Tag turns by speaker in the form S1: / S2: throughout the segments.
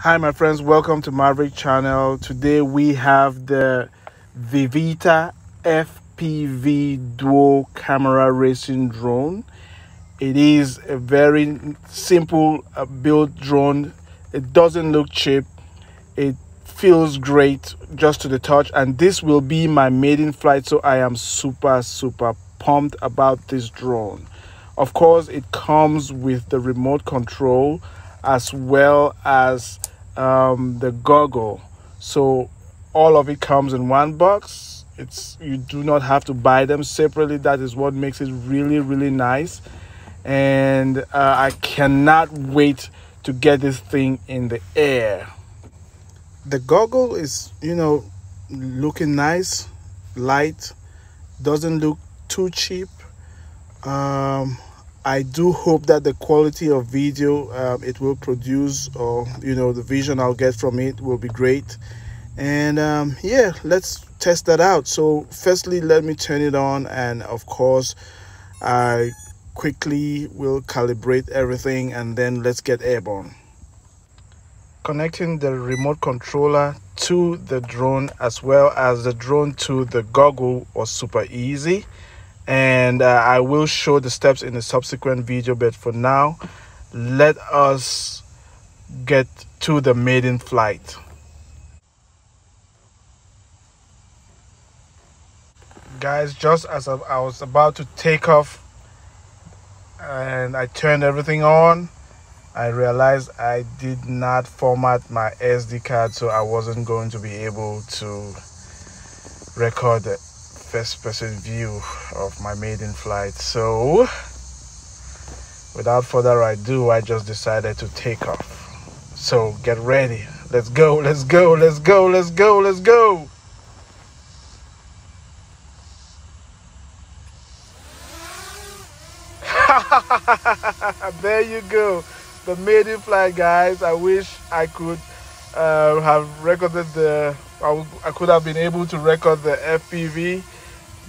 S1: Hi my friends, welcome to Maverick channel. Today we have the VIVITA FPV dual camera racing drone. It is a very simple built drone. It doesn't look cheap. It feels great just to the touch, and this will be my maiden flight, so I am super pumped about this drone. Of course, it comes with the remote control as well as the goggle, so all of it comes in one box. You do not have to buy them separately. That is what makes it really nice, and I cannot wait to get this thing in the air. The goggle is, looking nice, light, doesn't look too cheap. I do hope that the quality of video it will produce, or the vision I'll get from it, will be great. And yeah, let's test that out. So firstly, let me turn it on, and of course I quickly will calibrate everything, and then let's get airborne. Connecting the remote controller to the drone as well as the drone to the goggle was super easy, and I will show the steps in a subsequent video, but for now let us get to the maiden flight. Guys, just as I was about to take off and I turned everything on, I realized I did not format my SD card, so I wasn't going to be able to record the first person view of my maiden flight. So without further ado, I just decided to take off. So get ready. Let's go. There you go, the maiden flight, guys. I wish I could have recorded I could have been able to record the FPV.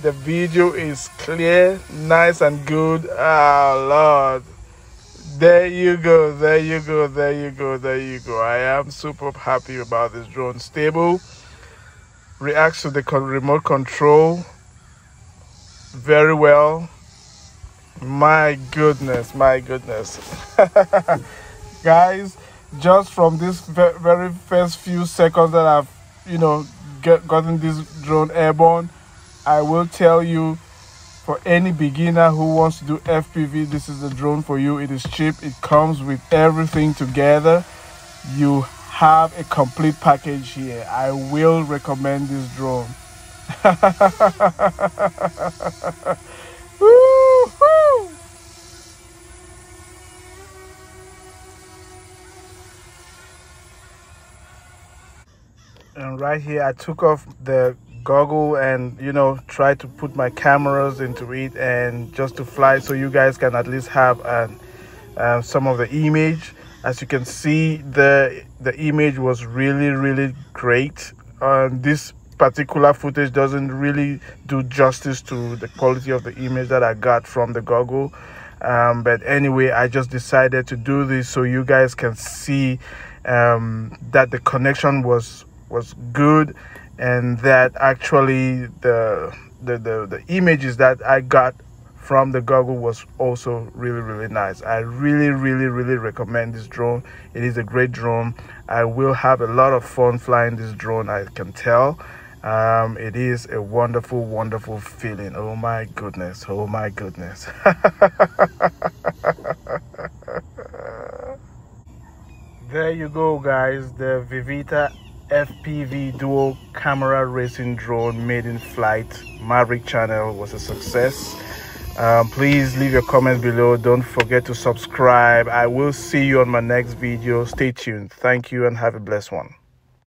S1: The video is clear, nice and good. Lord, there you go. I am super happy about this drone. Stable, reacts to the remote control very well. My goodness. Guys, just from this very first few seconds that I've gotten this drone airborne, I will tell you, for any beginner who wants to do FPV, this is the drone for you. It is cheap. It comes with everything together. You have a complete package here. I will recommend this drone. Woo-hoo! And right here I took off the goggle and try to put my cameras into it, and just to fly, so you guys can at least have some of the image. As you can see, the image was really great. This particular footage doesn't really do justice to the quality of the image that I got from the goggle, but anyway, I just decided to do this so you guys can see that the connection was good, and that actually the images that I got from the goggle was also really nice. I really recommend this drone. It is a great drone. I will have a lot of fun flying this drone, I can tell. It is a wonderful feeling. Oh my goodness. There you go, guys. The VIVITA FPV dual camera racing drone maiden flight Maverick channel was a success. Please leave your comments below. Don't forget to subscribe. I will see you on my next video. Stay tuned. Thank you and have a blessed one.